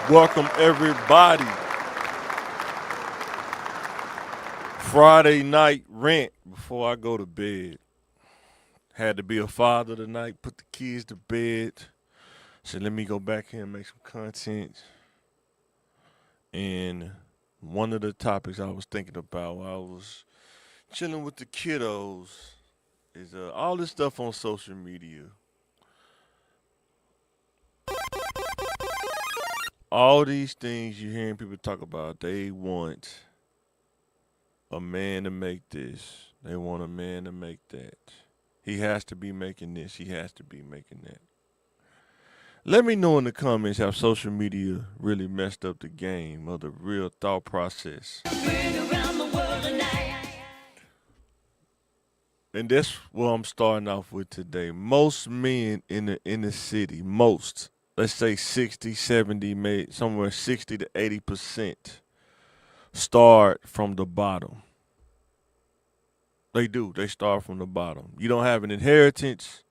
Welcome everybody. Friday night rant before I go to bed. Had to be a father tonight, put the kids to bed. So let me go back here and make some content. And one of the topics I was thinking about while I was chilling with the kiddos is all this stuff on social media. All these things you're hearing people talk about, they want a man to make this. They want a man to make that. He has to be making this. He has to be making that. Let me know in the comments how social media really messed up the game of the real thought process. And that's what I'm starting off with today. Most men in the inner city, let's say 60, 70, maybe somewhere 60 to 80%, start from the bottom. They do. They start from the bottom. You don't have an inheritance.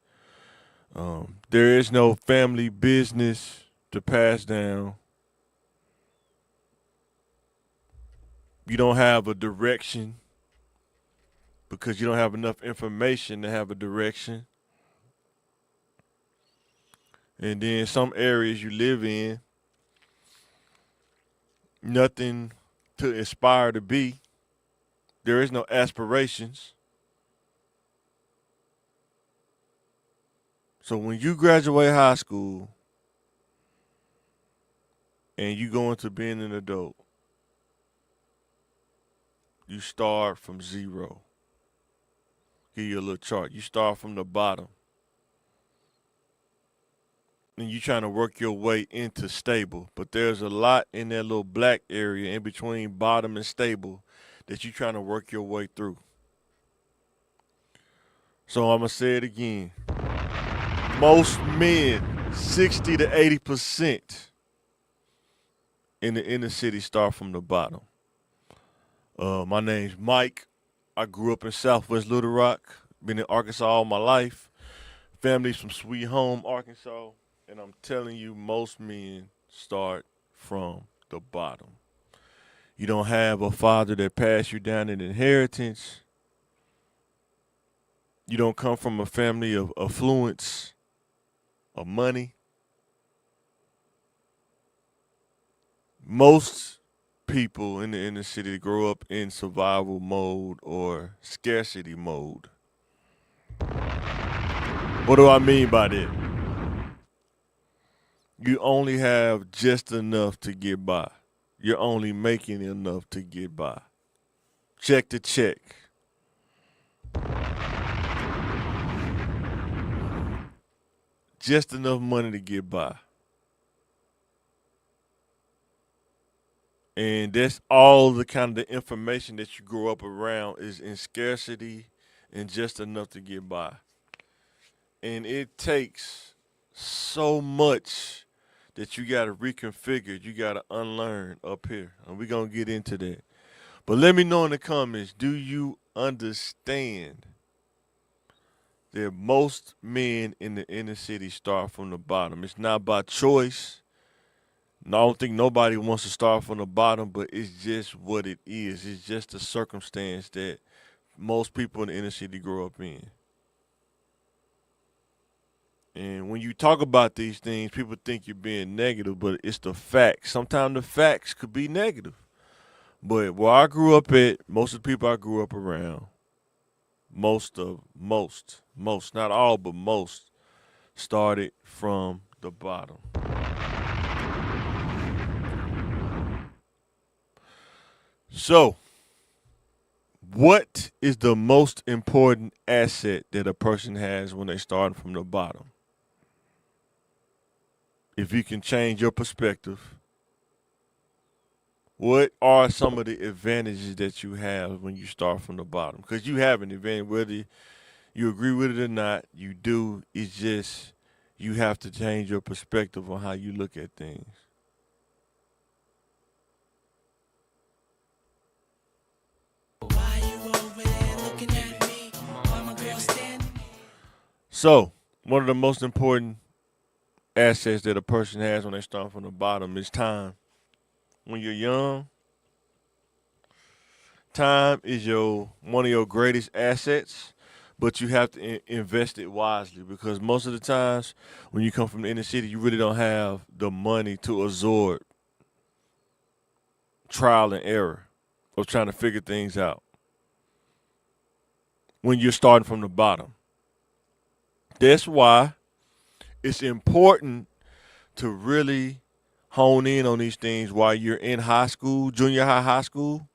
There is no family business to pass down. You don't have a direction because you don't have enough information to have a direction. And then some areas you live in, nothing to aspire to be. There is no aspirations. So when you graduate high school and you go into being an adult, you start from zero. Give you a little chart. You start from the bottom. And you're trying to work your way into stable. But there's a lot in that little black area in between bottom and stable that you're trying to work your way through. So I'm going to say it again. Most men, 60 to 80% in the inner city start from the bottom. My name's Mike. I grew up in Southwest Little Rock. Been in Arkansas all my life. Family's from Sweet Home, Arkansas. And I'm telling you, most men start from the bottom. You don't have a father that passed you down an inheritance. You don't come from a family of affluence, of money. Most people in the inner city grow up in survival mode or scarcity mode. What do I mean by that? You only have just enough to get by. You're only making enough to get by. Check to check. Just enough money to get by. And that's all the kind of the information that you grow up around is in scarcity and just enough to get by. And it takes so much that you got to reconfigure, you got to unlearn up here. And we're going to get into that. But let me know in the comments, do you understand that most men in the inner city start from the bottom? It's not by choice. No, I don't think nobody wants to start from the bottom, but it's just what it is. It's just a circumstance that most people in the inner city grow up in. And when you talk about these things, people think you're being negative, but it's the facts. Sometimes the facts could be negative. But where I grew up at, most of the people I grew up around, most, not all, but most, started from the bottom. So, what is the most important asset that a person has when they start from the bottom? If you can change your perspective, what are some of the advantages that you have when you start from the bottom? Because you have an advantage, whether you agree with it or not, you do. It's just you have to change your perspective on how you look at things. So, one of the most important assets that a person has when they start from the bottom is time. When you're young, time is your one of your greatest assets, but you have to invest it wisely because most of the times when you come from the inner city, you really don't have the money to absorb trial and error of trying to figure things out when you're starting from the bottom. That's why it's important to really hone in on these things while you're in high school, junior high, high school,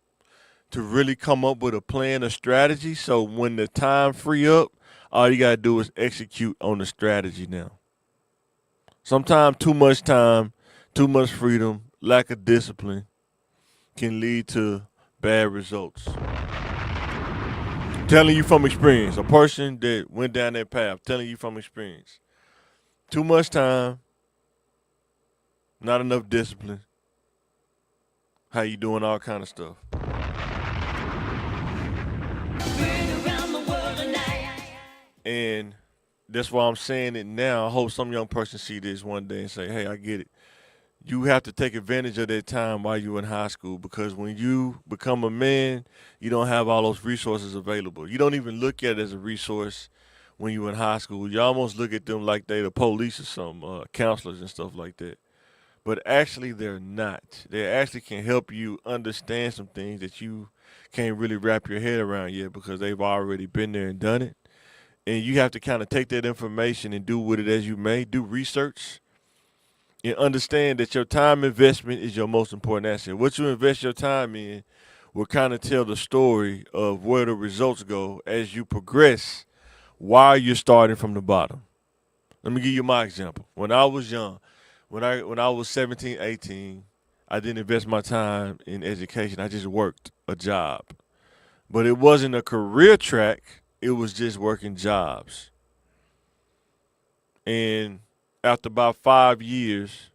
to really come up with a plan, a strategy. So when the time free up, all you gotta do is execute on the strategy now. Sometimes too much time, too much freedom, lack of discipline can lead to bad results. Telling you from experience, a person that went down that path, telling you from experience. Too much time, not enough discipline. How you doing all kind of stuff. And that's why I'm saying it now. I hope some young person see this one day and say, hey, I get it. You have to take advantage of that time while you're in high school because when you become a man, you don't have all those resources available. You don't even look at it as a resource when you're in high school. You almost look at them like they the police or some counselors and stuff like that. But actually, they're not. They actually can help you understand some things that you can't really wrap your head around yet because they've already been there and done it. And you have to kind of take that information and do with it as you may. Do research and understand that your time investment is your most important asset. What you invest your time in will kind of tell the story of where the results go as you progress while you're starting from the bottom. Let me give you my example. When I was young, when I was 17, 18, I didn't invest my time in education. I just worked a job. But it wasn't a career track. It was just working jobs. And after about 5 years,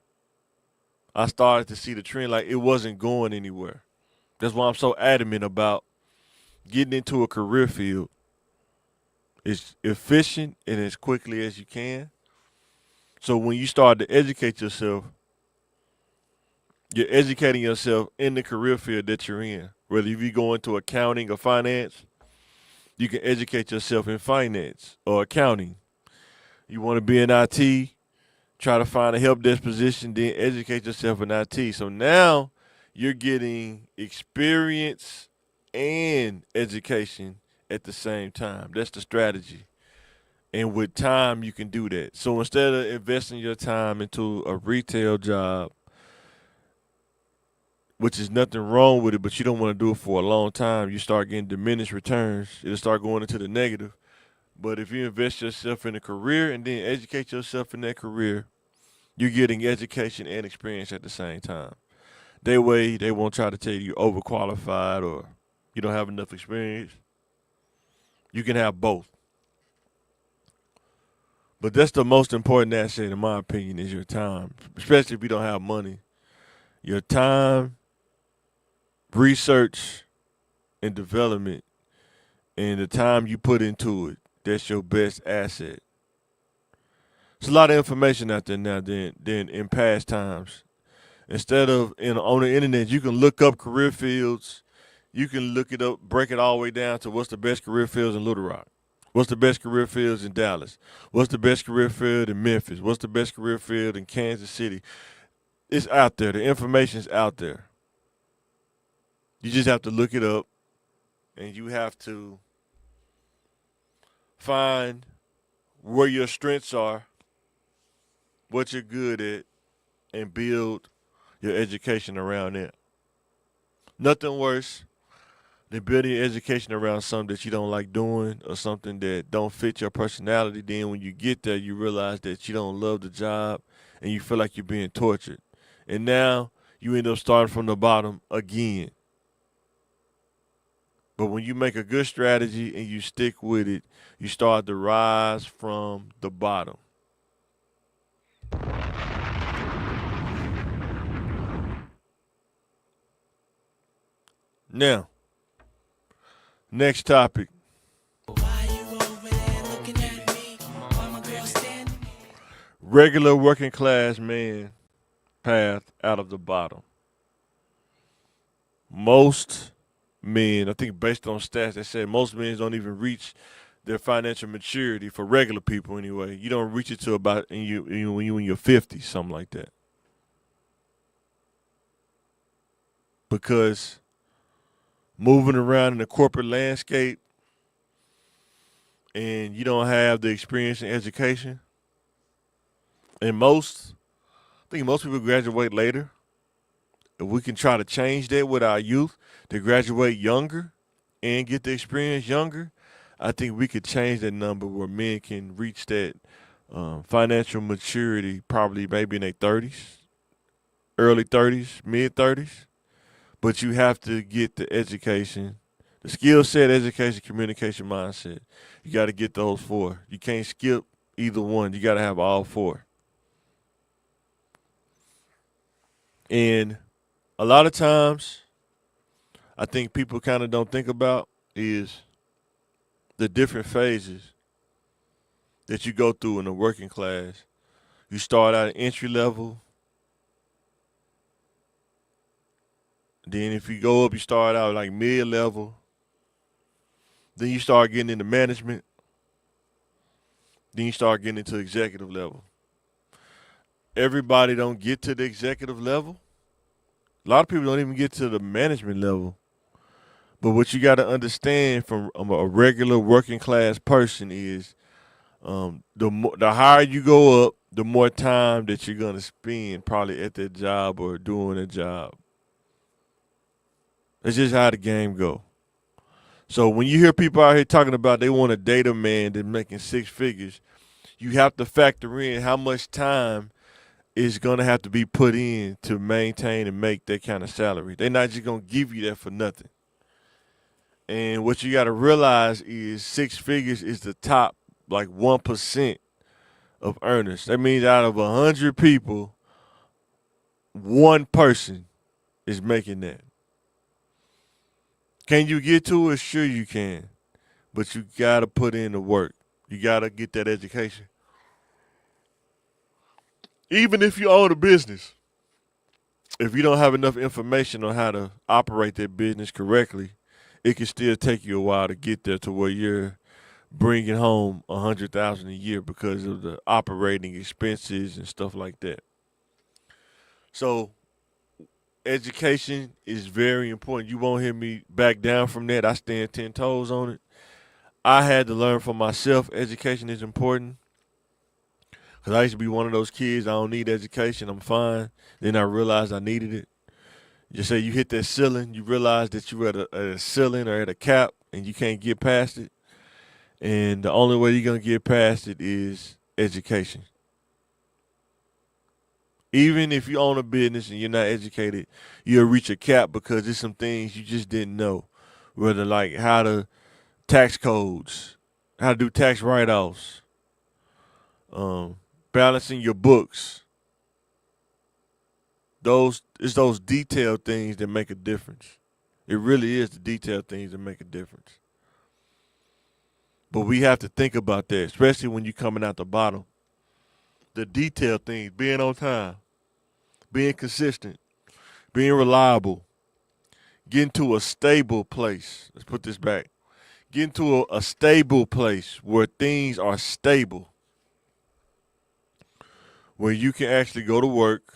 I started to see the trend like it wasn't going anywhere. That's why I'm so adamant about getting into a career field as efficient and as quickly as you can. So when you start to educate yourself, you're educating yourself in the career field that you're in. Whether if you go into accounting or finance, you can educate yourself in finance or accounting. You want to be in IT, try to find a help desk position, then educate yourself in IT. So now you're getting experience and education at the same time. That's the strategy. And with time, you can do that. So instead of investing your time into a retail job, which is nothing wrong with it, but you don't want to do it for a long time, you start getting diminished returns. It'll start going into the negative. But if you invest yourself in a career and then educate yourself in that career, you're getting education and experience at the same time. That way, they won't try to tell you you're overqualified or you don't have enough experience. You can have both. But that's the most important asset, in my opinion, is your time, especially if you don't have money. Your time, research, and development, and the time you put into it, that's your best asset. There's a lot of information out there now than in past times. Instead of on the internet, you can look up career fields. You can look it up, break it all the way down to what's the best career fields in Little Rock. What's the best career fields in Dallas? What's the best career field in Memphis? What's the best career field in Kansas City? It's out there. The information's out there. You just have to look it up and you have to find where your strengths are, what you're good at, and build your education around it. Nothing worse than building your education around something that you don't like doing or something that don't fit your personality. Then when you get there, you realize that you don't love the job and you feel like you're being tortured. And now you end up starting from the bottom again. But when you make a good strategy and you stick with it, you start to rise from the bottom. Now, next topic. regular working class man path out of the bottom. Most men, I think based on stats, they said most men don't even reach their financial maturity for regular people anyway. You don't reach it to about when you in your 50s, something like that. Because moving around in the corporate landscape and you don't have the experience and education, and I think most people graduate later. If we can try to change that with our youth to graduate younger and get the experience younger, I think we could change that number where men can reach that financial maturity probably maybe in their 30s, early 30s, mid 30s. But you have to get the education, the skill set, education, communication, mindset. You got to get those four. You can't skip either one. You got to have all four. And a lot of times, I think people kind of don't think about is the different phases that you go through in the working class. You start out at entry level. Then if you go up, you start out like mid level. Then you start getting into management. Then you start getting into executive level. Everybody don't get to the executive level. A lot of people don't even get to the management level. But what you got to understand from a regular working class person is the higher you go up, the more time that you're gonna spend probably at that job or doing a job. That's just how the game go. So when you hear people out here talking about they want to date a man that's making six figures, you have to factor in how much time is gonna have to be put in to maintain and make that kind of salary. They're not just gonna give you that for nothing. And what you got to realize is six figures is the top like 1% of earners. That means out of 100 people, one person is making that. Can you get to it? Sure you can. But you got to put in the work. You got to get that education. Even if you own a business, if you don't have enough information on how to operate that business correctly, it can still take you a while to get there to where you're bringing home 100,000 a year because of the operating expenses and stuff like that. So education is very important. You won't hear me back down from that. I stand 10 toes on it. I had to learn for myself education is important because I used to be one of those kids. I don't need education. I'm fine. Then I realized I needed it. You say you hit that ceiling, you realize that you're at a ceiling or at a cap and you can't get past it. And the only way you're going to get past it is education. Even if you own a business and you're not educated, you'll reach a cap because there's some things you just didn't know. Whether like how to tax codes, how to do tax write-offs, balancing your books. It's those detailed things that make a difference. It really is the detailed things that make a difference. But we have to think about that, especially when you're coming out the bottom. The detailed things, being on time, being consistent, being reliable, getting to a stable place. Let's put this back. Getting to a stable place where things are stable, where you can actually go to work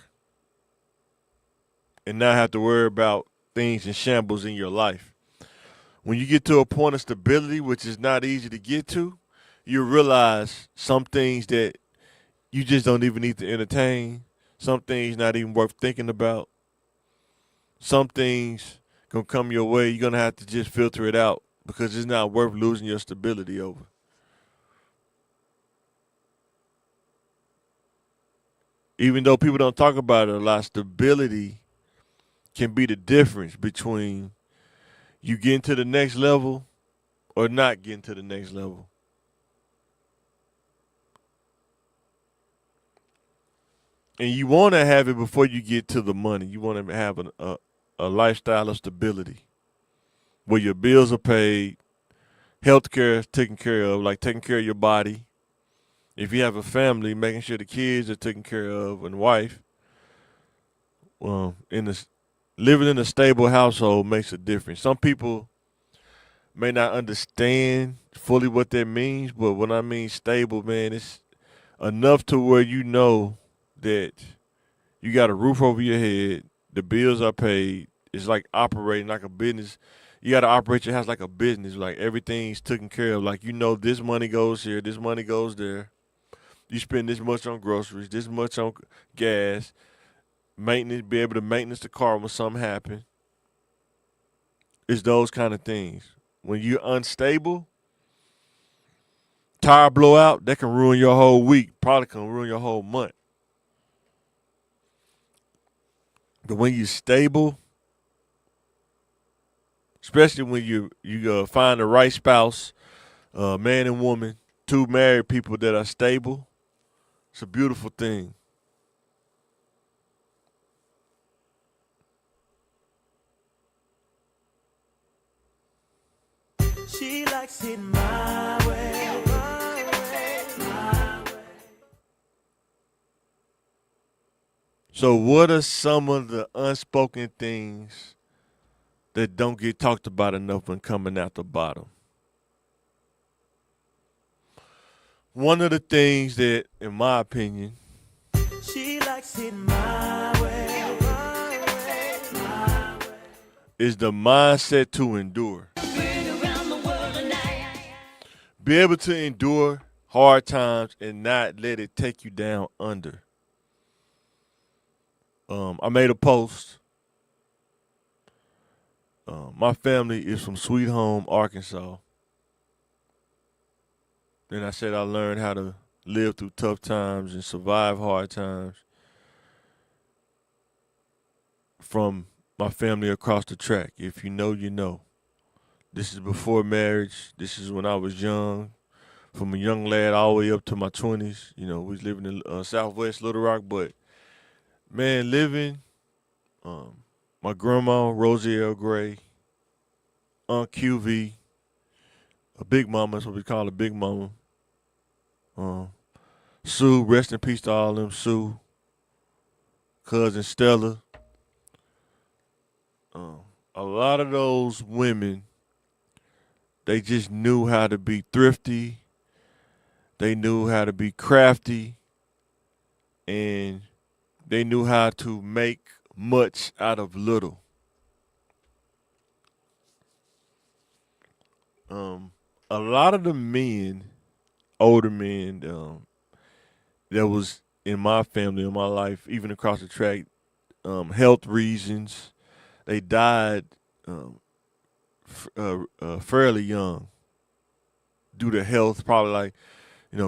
and not have to worry about things in shambles in your life. When you get to a point of stability, which is not easy to get to, you realize some things that you just don't even need to entertain. Some things not even worth thinking about. Some things gonna come your way. You're gonna have to just filter it out because it's not worth losing your stability over. Even though people don't talk about it a lot, stability can be the difference between you getting to the next level or not getting to the next level. And you want to have it before you get to the money. You want to have a lifestyle of stability where your bills are paid, health care is taken care of, like taking care of your body, If you have a family, making sure the kids are taken care of and wife, in the living in a stable household makes a difference. Some people may not understand fully what that means, but when I mean stable, man, it's enough to where you know that you got a roof over your head, the bills are paid. It's like operating like a business. You got to operate your house like a business, like everything's taken care of. Like you know, this money goes here, this money goes there. You spend this much on groceries, this much on gas, maintenance, be able to maintenance the car when something happens. It's those kind of things. When you're unstable, tire blowout, that can ruin your whole week. Probably can ruin your whole month. But when you're stable, especially when you find the right spouse, man and woman, two married people that are stable, it's a beautiful thing. She likes it my way, my way, my way. So, what are some of the unspoken things that don't get talked about enough when coming out the bottom? One of the things that, in my opinion, She likes it my way, my way, my way. is the mindset to endure. Be able to endure hard times and not let it take you down under. I made a post. My family is from Sweet Home, Arkansas. Then I said I learned how to live through tough times and survive hard times from my family across the track. If you know, you know. This is before marriage. This is when I was young. From a young lad all the way up to my 20s. You know, we was living in Southwest Little Rock. But, man, living, my grandma, Rosie L. Gray, Aunt QV, a big mama, that's what we call a big mama. Um, Sue, rest in peace to all of them. Sue, cousin Stella. Um, a lot of those women, they just knew how to be thrifty. They knew how to be crafty. And they knew how to make much out of little. Um, a lot of the men, older men, that was in my family, in my life, even across the track, health reasons, they died fairly young due to health. Probably like,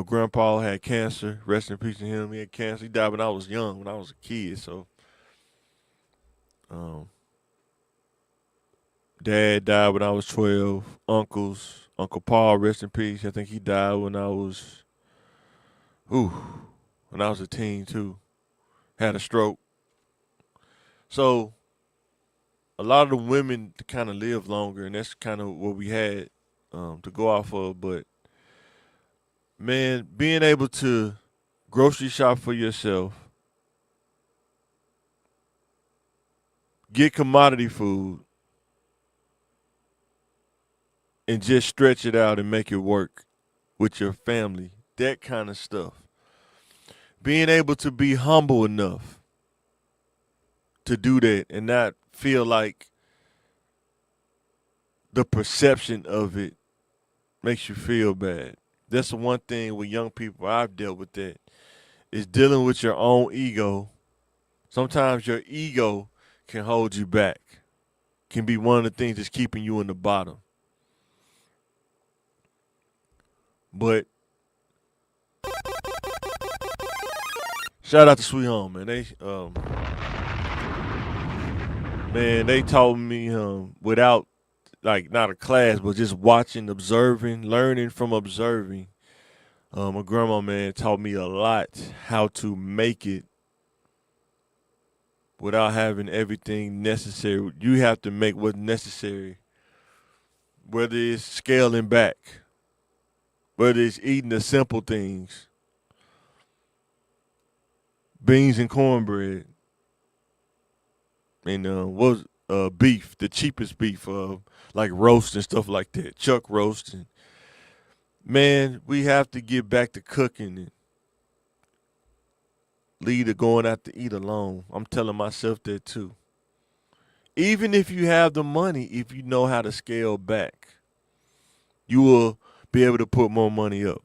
Grandpa had cancer. Rest in peace to him. He had cancer. He died when I was young, when I was a kid. So, um, Dad died when I was 12. Uncle Paul, rest in peace. I think he died ooh, when I was a teen too. Had a stroke. So a lot of the women kind of live longer, and that's kind of what we had to go off of. But man, being able to grocery shop for yourself, get commodity food, and just stretch it out and make it work with your family, that kind of stuff. Being able to be humble enough to do that and not feel like the perception of it makes you feel bad. That's the one thing with young people I've dealt with, that is dealing with your own ego. Sometimes your ego can hold you back, can be one of the things that's keeping you in the bottom. But shout out to Sweet Home, man. They taught me without, like, not a class, but just watching, observing, learning from observing. My grandma, man, taught me a lot how to make it without having everything necessary. You have to make what's necessary, whether it's scaling back, whether it's eating the simple things. beans and cornbread, and what was beef, the cheapest beef, like roast and stuff like that, chuck roast. And man, we have to get back to cooking and leave the going out to eat alone. I'm telling myself that too. Even if you have the money, if you know how to scale back, you will be able to put more money up.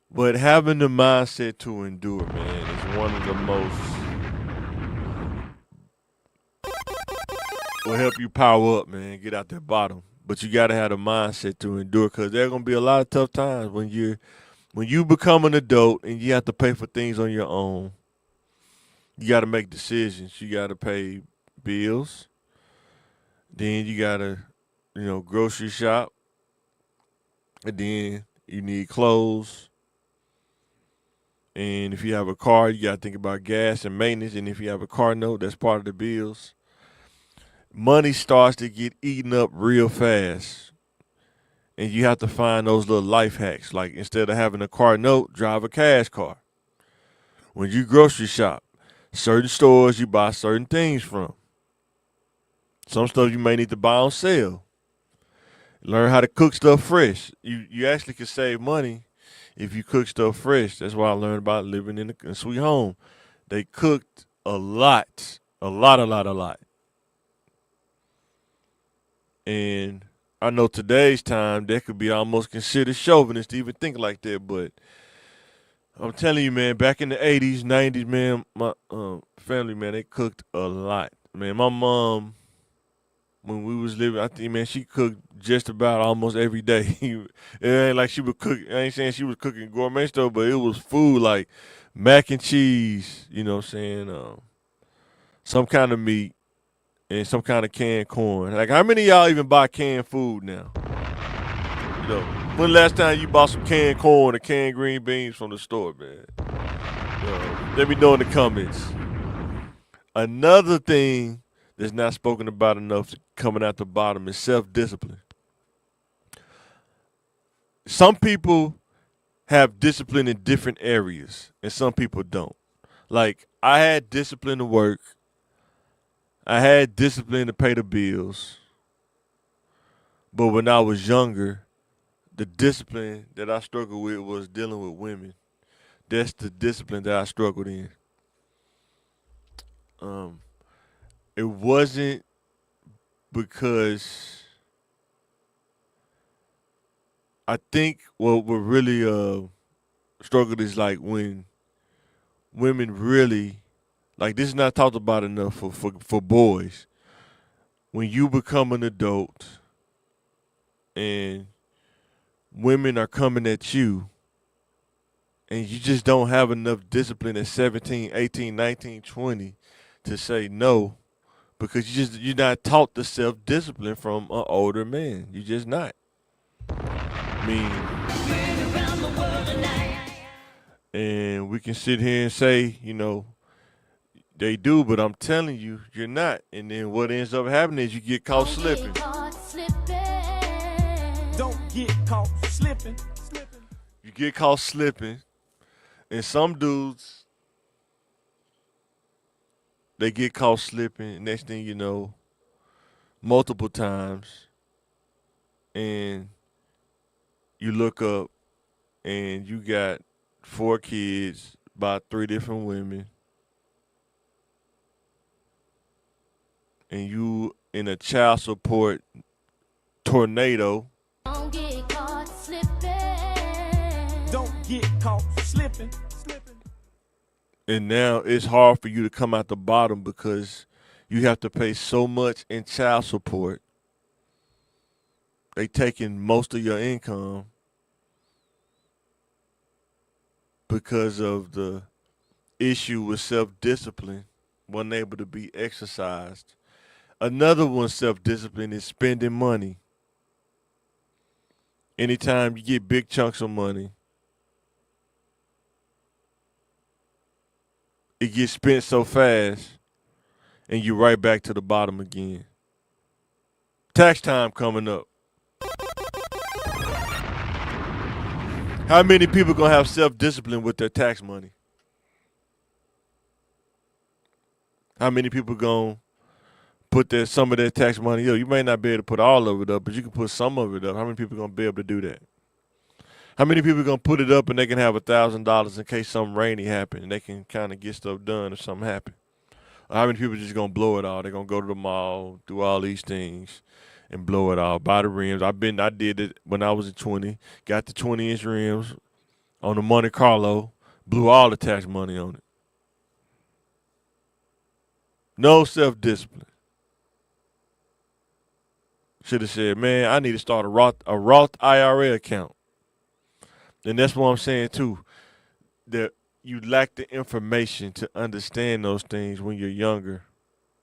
But having the mindset to endure, man, is one of the most will help you power up, man, get out that bottom. But you gotta have the mindset to endure, because there are gonna be a lot of tough times when you become an adult and you have to pay for things on your own. You gotta make decisions. You gotta pay bills. Then you gotta, grocery shop. And then you need clothes. And if you have a car, you gotta think about gas and maintenance. And if you have a car note, that's part of the bills. Money starts to get eaten up real fast. And you have to find those little life hacks. Like, instead of having a car note, drive a cash car. When you grocery shop, certain stores you buy certain things from. Some stuff you may need to buy on sale. Learn how to cook stuff fresh. You actually can save money if you cook stuff fresh. That's what I learned about living in a sweet home. They cooked a lot. A lot, a lot, a lot. And I know today's time that could be almost considered chauvinist to even think like that, but I'm telling you, man, back in the 80s, 90s, man, my family, man, they cooked a lot. Man, my mom, when we was living, I think, man, she cooked just about almost every day. It ain't like she would cook. I ain't saying she was cooking gourmet stuff, but it was food like mac and cheese. You know what I'm saying? Some kind of meat and some kind of canned corn. Like, how many of y'all even buy canned food now? You know, when the last time you bought some canned corn or canned green beans from the store, man? Let me know in the comments. Another thing that's not spoken about enough coming out the bottom is self-discipline. Some people have discipline in different areas, and some people don't. Like, I had discipline to work. I had discipline to pay the bills. But when I was younger, the discipline that I struggled with was dealing with women. That's the discipline that I struggled in. It wasn't because I think what really struggled is like when women really, like, this is not talked about enough for boys. When you become an adult and women are coming at you and you just don't have enough discipline at 17, 18, 19, 20 to say no, because you're not taught the self-discipline from an older man. You're just not. I mean, and we can sit here and say, they do, but I'm telling you, you're not. And then what ends up happening is you get caught slipping. Don't get caught slipping. You get caught slipping, and some dudes, they get caught slipping. Next thing you know, multiple times, and you look up, and you got 4 kids by 3 different women, and you in a child support tornado. Don't get caught slipping. Don't get caught slipping. And now it's hard for you to come out the bottom because you have to pay so much in child support. They taking most of your income because of the issue with self-discipline, wasn't able to be exercised. Another one, self-discipline, is spending money. Anytime you get big chunks of money, it gets spent so fast, and you're right back to the bottom again. Tax time coming up. How many people gonna have self-discipline with their tax money? How many people gonna put some of their tax money up? You may not be able to put all of it up, but you can put some of it up. How many people gonna be able to do that? How many people gonna put it up and they can have $1,000 in case something rainy happen and they can kind of get stuff done if something happen? Or how many people just gonna blow it all? They're gonna go to the mall, do all these things, and blow it all. Buy the rims. I did it when I was at 20. Got the 20-inch rims on the Monte Carlo. Blew all the tax money on it. No self-discipline. Should have said, man, I need to start a Roth IRA account. And that's what I'm saying too. That you lack the information to understand those things when you're younger.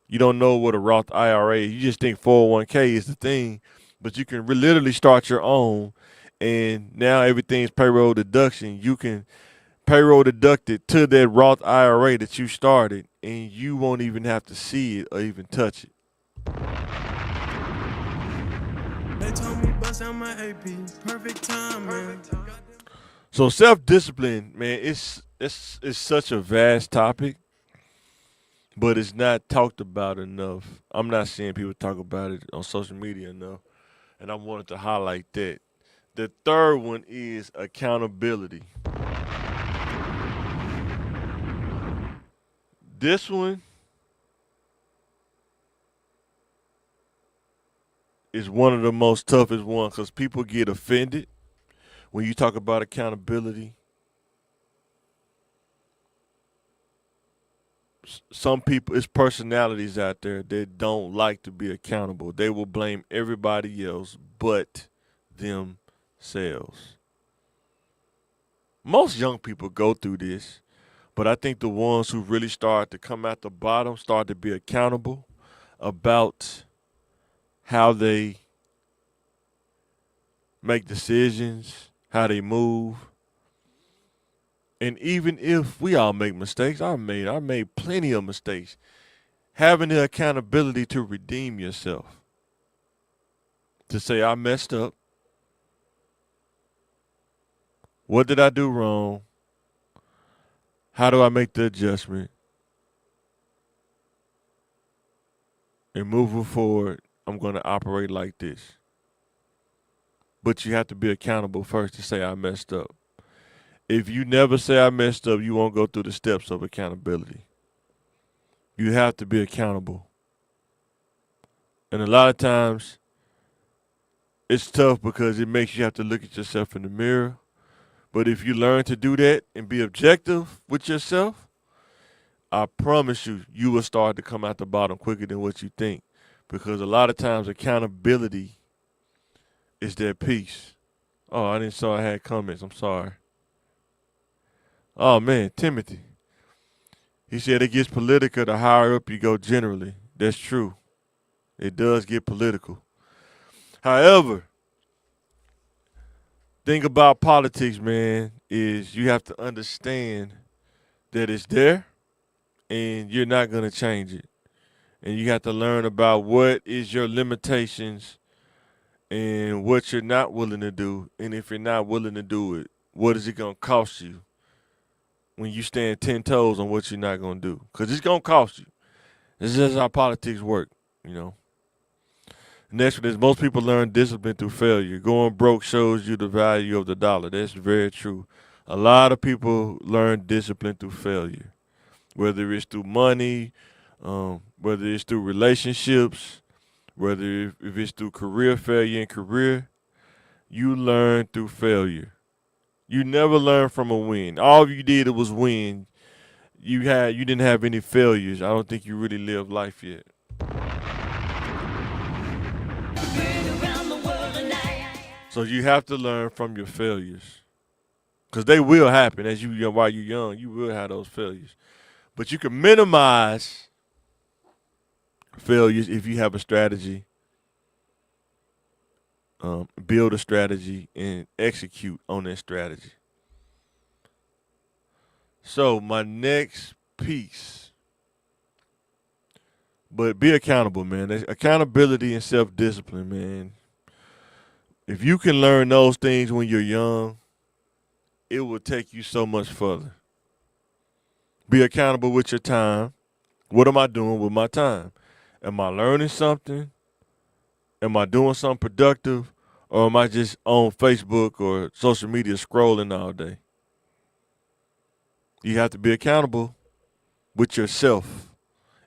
You don't know what a Roth IRA is. You just think 401k is the thing, but you can literally start your own, and now everything's payroll deduction. You can payroll deduct it to that Roth IRA that you started, and you won't even have to see it or even touch it. They told me bust out my AP, perfect time, man. So self-discipline, man, it's such a vast topic, but it's not talked about enough. I'm not seeing people talk about it on social media enough, and I wanted to highlight that. The third one is accountability. This one is one of the most toughest ones because people get offended when you talk about accountability. Some people, it's personalities out there that don't like to be accountable. They will blame everybody else but themselves. Most young people go through this, but I think the ones who really start to come at the bottom start to be accountable about how they make decisions, how they move. And even if we all make mistakes, I made plenty of mistakes. Having the accountability to redeem yourself. To say I messed up. What did I do wrong? How do I make the adjustment? And moving forward, I'm going to operate like this. But you have to be accountable first to say I messed up. If you never say I messed up, you won't go through the steps of accountability. You have to be accountable. And a lot of times, it's tough because it makes you have to look at yourself in the mirror. But if you learn to do that and be objective with yourself, I promise you, you will start to come out the bottom quicker than what you think. Because a lot of times, accountability is that piece. Oh, I didn't saw I had comments. I'm sorry. Oh, man, Timothy. He said it gets political the higher up you go generally. That's true. It does get political. However, thing about politics, man, is you have to understand that it's there and you're not going to change it. And you have to learn about what is your limitations and what you're not willing to do. And if you're not willing to do it, what is it going to cost you when you stand 10 toes on what you're not going to do? Because it's going to cost you. This is just how politics work, you know. Next one is most people learn discipline through failure. Going broke shows you the value of the dollar. That's very true. A lot of people learn discipline through failure, whether it's through money, whether it's through relationships, whether if it's through career failure in career, you learn through failure. You never learn from a win. All you did was win. You didn't have any failures. I don't think you really lived life yet. So you have to learn from your failures. Because they will happen while you're young. You will have those failures. But you can minimize failures if you have a strategy, build a strategy, and execute on that strategy. So my next piece, but be accountable, man. There's accountability and self-discipline, man. If you can learn those things when you're young, it will take you so much further. Be accountable with your time, What am I doing with my time? Am I learning something? Am I doing something productive? Or am I just on Facebook or social media scrolling all day? You have to be accountable with yourself.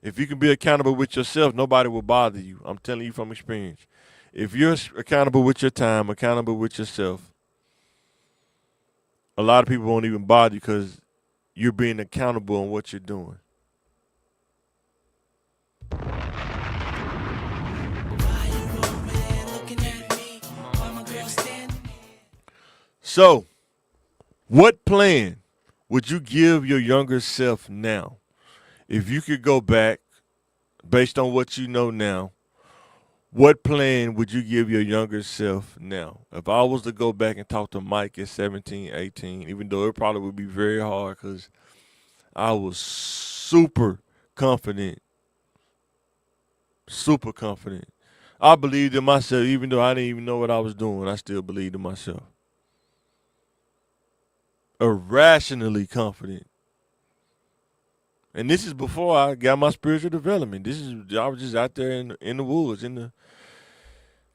If you can be accountable with yourself, nobody will bother you. I'm telling you from experience. If you're accountable with your time, accountable with yourself, a lot of people won't even bother you because you're being accountable on what you're doing. So, what plan would you give your younger self now? If you could go back based on what you know now, what plan would you give your younger self now? If I was to go back and talk to Mike at 17, 18, even though it probably would be very hard because I was super confident. I believed in myself, even though I didn't even know what I was doing. I still believed in myself. Irrationally confident. And this is before I got my spiritual development. I was just out there in the woods,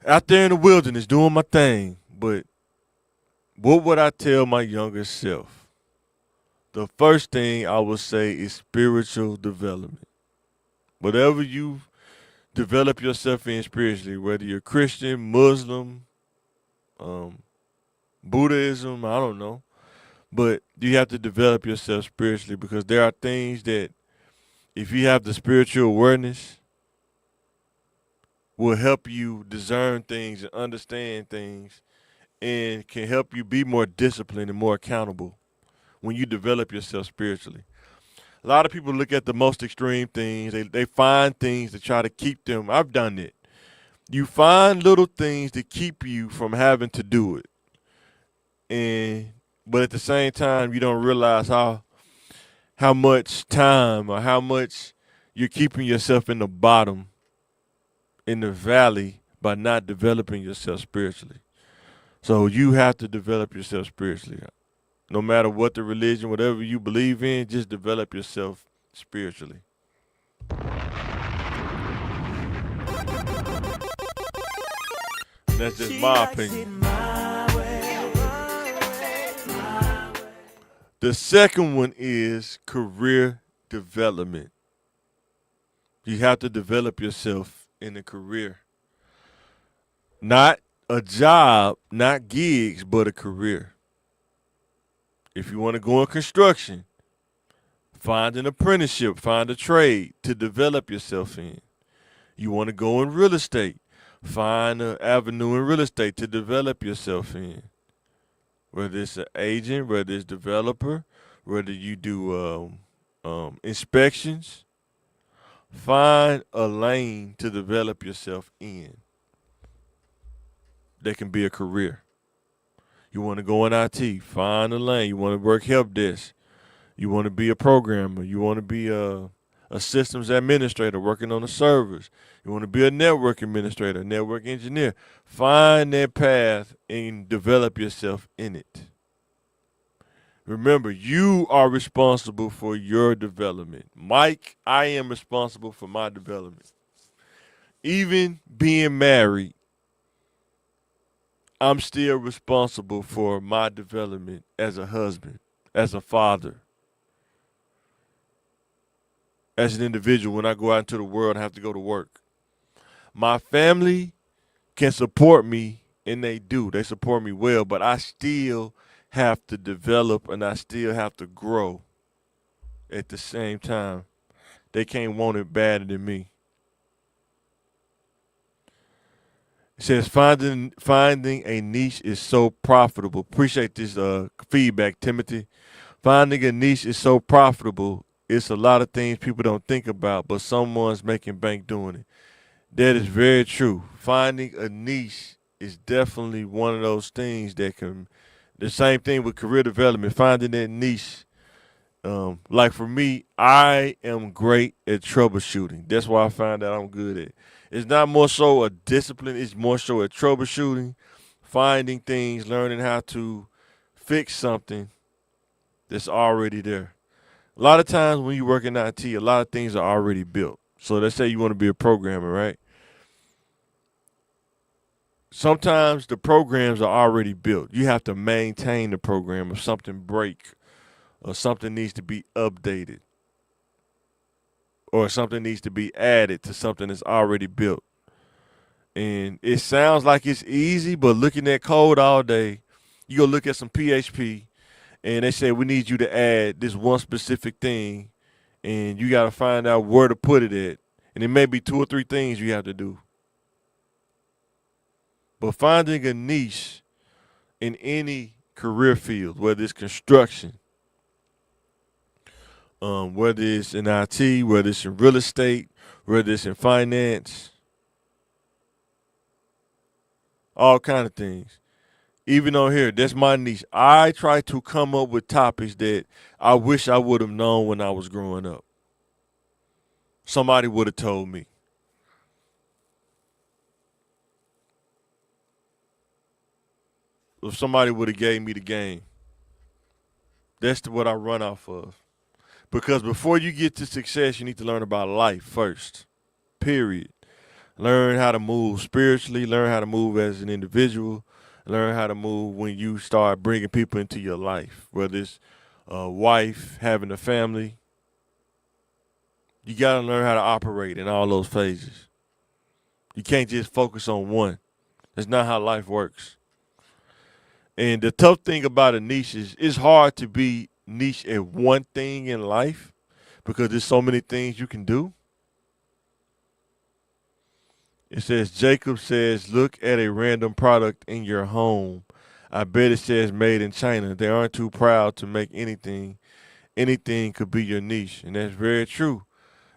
out there in the wilderness doing my thing. But what would I tell my younger self? The first thing I would say is spiritual development. Whatever you develop yourself in spiritually, whether you're Christian, Muslim, um, Buddhism, I don't know. But you have to develop yourself spiritually because there are things that if you have the spiritual awareness will help you discern things and understand things and can help you be more disciplined and more accountable when you develop yourself spiritually. A lot of people look at the most extreme things. They find things to try to keep them. I've done it. You find little things to keep you from having to do it. But at the same time you don't realize how much time or how much you're keeping yourself in the bottom in the valley by not developing yourself spiritually. So you have to develop yourself spiritually. No matter what the religion, whatever you believe in, just develop yourself spiritually. And that's just my opinion. The second one is career development. You have to develop yourself in a career. Not a job, not gigs, but a career. If you want to go in construction, find an apprenticeship, find a trade to develop yourself in. You want to go in real estate, find an avenue in real estate to develop yourself in. Whether it's an agent, whether it's developer, whether you do inspections, find a lane to develop yourself in. That can be a career. You want to go in IT, find a lane. You want to work help desk. You want to be a programmer. You want to be a systems administrator working on the servers. You want to be a network administrator, network engineer. Find that path and develop yourself in it. Remember, you are responsible for your development. Mike, I am responsible for my development. Even being married, I'm still responsible for my development as a husband, as a father, as an individual when I go out into the world and have to go to work. My family can support me, and they do. They support me well, but I still have to develop and I still have to grow at the same time. They can't want it better than me. It says finding a niche is so profitable. Appreciate this feedback, Timothy. Finding a niche is so profitable. It's a lot of things people don't think about, but someone's making bank doing it. That is very true. Finding a niche is definitely one of those things that can. The same thing with career development. Finding that niche. Like for me, I am great at troubleshooting. That's why I find that I'm good at. It's not more so a discipline. It's more so at troubleshooting, finding things, learning how to fix something that's already there. A lot of times when you work in IT, a lot of things are already built. So let's say you want to be a programmer, right? Sometimes the programs are already built. You have to maintain the program if something breaks or something needs to be updated or something needs to be added to something that's already built. And it sounds like it's easy, but looking at code all day, you go look at some PHP and they say we need you to add this one specific thing and you got to find out where to put it at. And it may be two or three things you have to do. But finding a niche in any career field, whether it's construction, whether it's in IT, whether it's in real estate, whether it's in finance, all kind of things. Even on here, that's my niche. I try to come up with topics that I wish I would have known when I was growing up. Somebody would have told me. If somebody would have gave me the game. That's what I run off of. Because before you get to success, you need to learn about life first. Period. Learn how to move spiritually, learn how to move as an individual, learn how to move when you start bringing people into your life, whether it's a wife, having a family. You got to learn how to operate in all those phases. You can't just focus on one. That's not how life works. And the tough thing about a niche is it's hard to be niche at one thing in life because there's so many things you can do. It says, Jacob says, look at a random product in your home. I bet it says made in China. They aren't too proud to make anything. Anything could be your niche. And that's very true.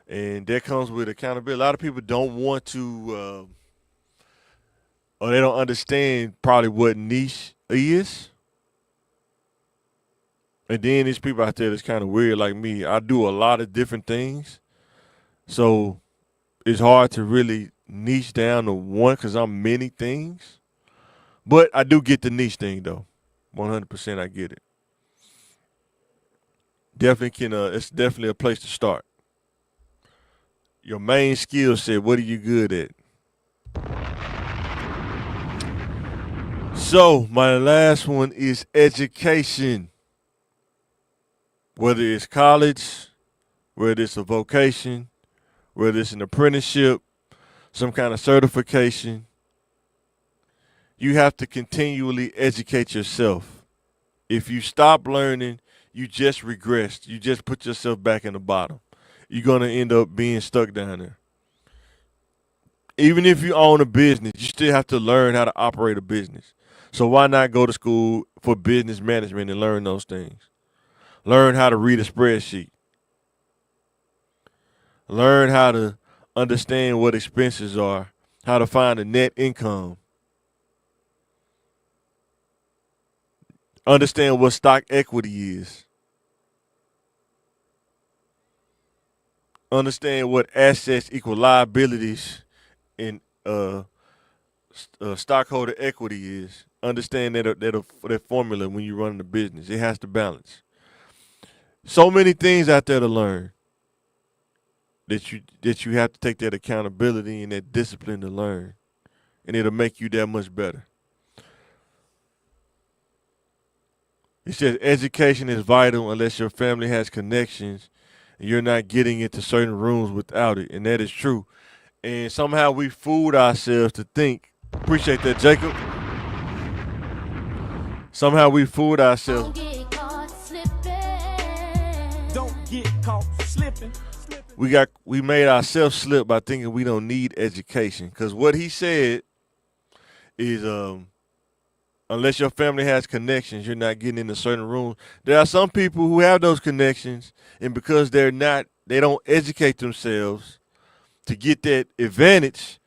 And that comes with accountability. A lot of people don't want to, or they don't understand probably what niche is. And then there's people out there that's kind of weird like me. I do a lot of different things. So it's hard to really niche down to one because I'm many things. But I do get the niche thing though. 100% I get it. Definitely can, it's definitely a place to start. Your main skill set, what are you good at? So my last one is education. Whether it's college, whether it's a vocation, whether it's an apprenticeship, some kind of certification, you have to continually educate yourself. If you stop learning, you just regressed. You just put yourself back in the bottom. You're going to end up being stuck down there. Even if you own a business, you still have to learn how to operate a business. So why not go to school for business management and learn those things? Learn how to read a spreadsheet. Learn how to understand what expenses are, how to find a net income. Understand what stock equity is. Understand what assets equal liabilities in stockholder equity is. Understand that formula when you run the business. It has to balance. So many things out there to learn that you have to take that accountability and that discipline to learn, and it'll make you that much better. It says education is vital unless your family has connections and you're not getting into certain rooms without it, and that is true. And somehow we fooled ourselves to think. Appreciate that, Jacob. Somehow we fooled ourselves. Don't get caught slipping. Don't get caught slipping. We made ourselves slip by thinking we don't need education. Because what he said is unless your family has connections, you're not getting into certain rooms. There are some people who have those connections, and because they don't educate themselves to get that advantage,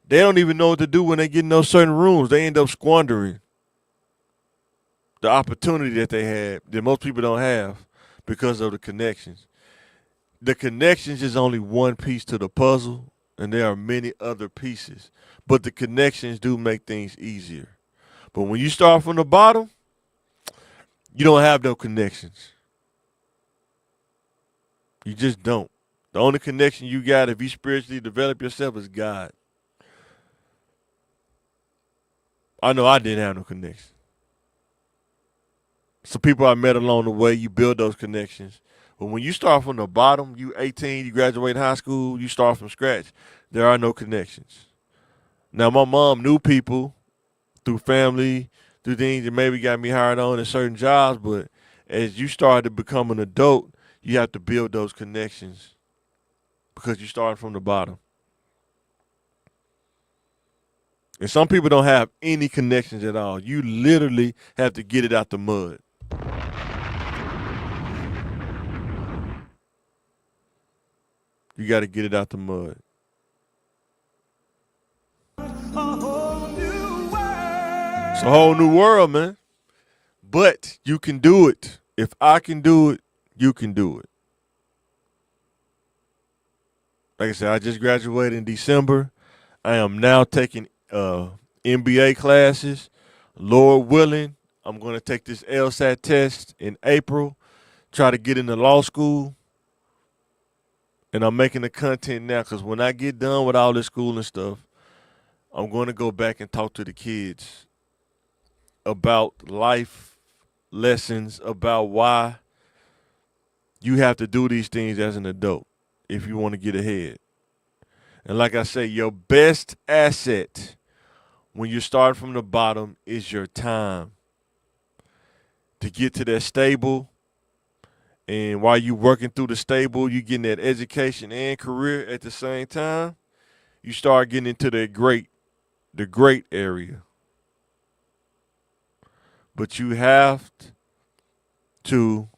they don't even know what to do when they get in those certain rooms. They end up squandering the opportunity that they had that most people don't have because of the connections. The connections is only one piece to the puzzle, and there are many other pieces. But the connections do make things easier. But when you start from the bottom, you don't have no connections. You just don't. The only connection you got if you spiritually develop yourself is God. I know I didn't have no connection. So people I met along the way, you build those connections. But when you start from the bottom, you 18, you graduate high school, you start from scratch, there are no connections. Now my mom knew people through family, through things that maybe got me hired on in certain jobs, but as you start to become an adult, you have to build those connections because you start from the bottom. And some people don't have any connections at all. You literally have to get it out the mud. You got to get it out the mud. It's a whole new world, man. But you can do it. If I can do it, you can do it. Like I said, I just graduated in December. I am now taking MBA classes. Lord willing, I'm going to take this LSAT test in April, try to get into law school. And I'm making the content now because when I get done with all this school and stuff, I'm going to go back and talk to the kids about life lessons, about why you have to do these things as an adult if you want to get ahead. And like I say, your best asset when you start from the bottom is your time. To get to that stable, and while you working through the stable, you getting that education and career at the same time, you start getting into the great area. But you have to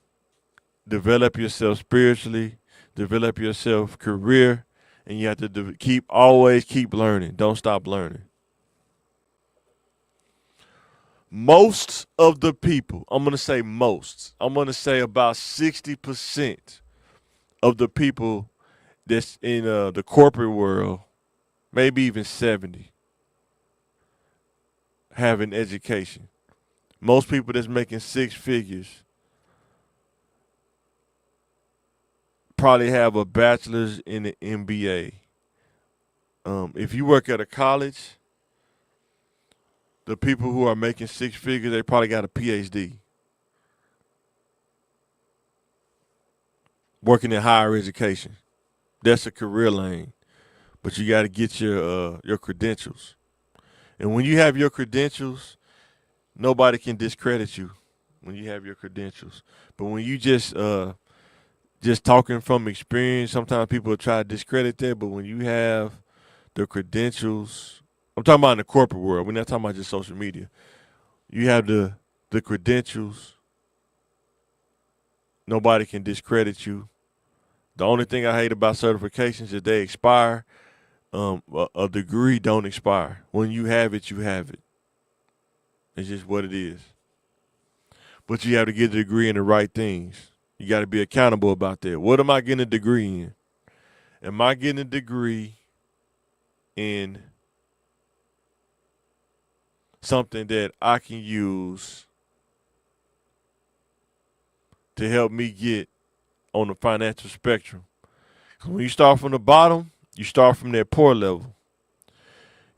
develop yourself spiritually, develop yourself career, and you have to always keep learning. Don't stop learning. Most of the people, I'm going to say most, I'm going to say about 60% of the people that's in the corporate world, maybe even 70, have an education. Most people that's making six figures probably have a bachelor's in an MBA. If you work at a college, the people who are making six figures, they probably got a PhD. Working in higher education. That's a career lane. But you got to get your credentials. And when you have your credentials, nobody can discredit you when you have your credentials. But when you just talking from experience, sometimes people try to discredit that. But when you have the credentials, I'm talking about in the corporate world. We're not talking about just social media. You have the credentials. Nobody can discredit you. The only thing I hate about certifications is they expire. A degree don't expire. When you have it, you have it. It's just what it is. But you have to get the degree in the right things. You got to be accountable about that. What am I getting a degree in? Am I getting a degree in something that I can use to help me get on the financial spectrum? Because when you start from the bottom, you start from that poor level.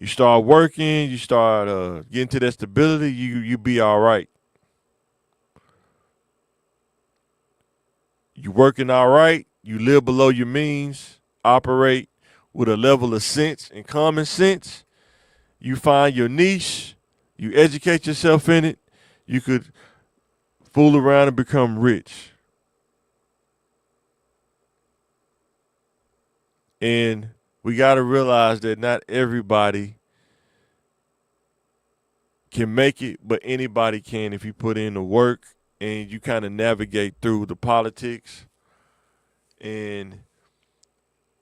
You start working, you start getting to that stability, you be all right. You working all right, you live below your means, operate with a level of sense and common sense. You find your niche, you educate yourself in it, you could fool around and become rich. And we got to realize that not everybody can make it, but anybody can if you put in the work and you kind of navigate through the politics. And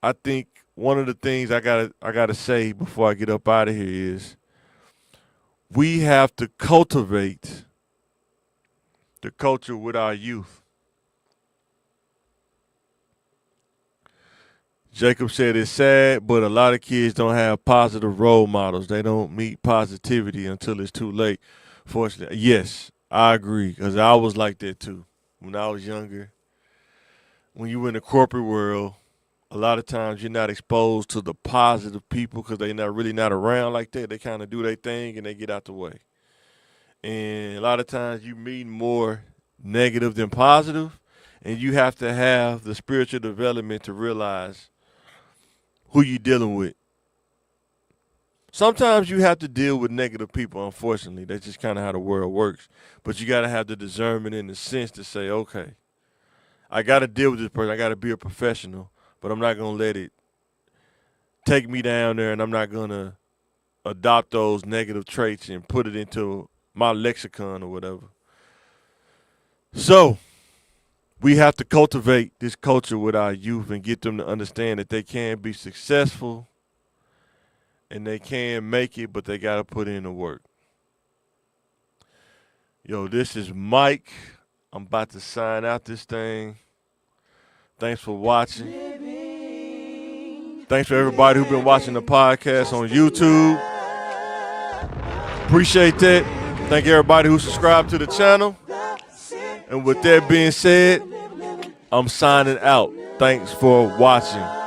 I think one of the things I gotta say before I get up out of here is we have to cultivate the culture with our youth. Jacob said it's sad, but a lot of kids don't have positive role models. They don't meet positivity until it's too late. Fortunately, yes, I agree, because I was like that too. When I was younger, when you in the corporate world, a lot of times you're not exposed to the positive people because they're not really not around like that. They kind of do their thing and they get out the way. And a lot of times you meet more negative than positive, and you have to have the spiritual development to realize who you're dealing with. Sometimes you have to deal with negative people, unfortunately. That's just kind of how the world works. But you got to have the discernment in the sense to say, okay, I got to deal with this person. I got to be a professional, but I'm not going to let it take me down there, and I'm not going to adopt those negative traits and put it into my lexicon or whatever. So we have to cultivate this culture with our youth and get them to understand that they can be successful and they can make it, but they got to put in the work. Yo, this is Mike. I'm about to sign out this thing. Thanks for watching. Thanks for everybody who's been watching the podcast on YouTube. Appreciate that. Thank everybody who subscribed to the channel. And with that being said, I'm signing out. Thanks for watching.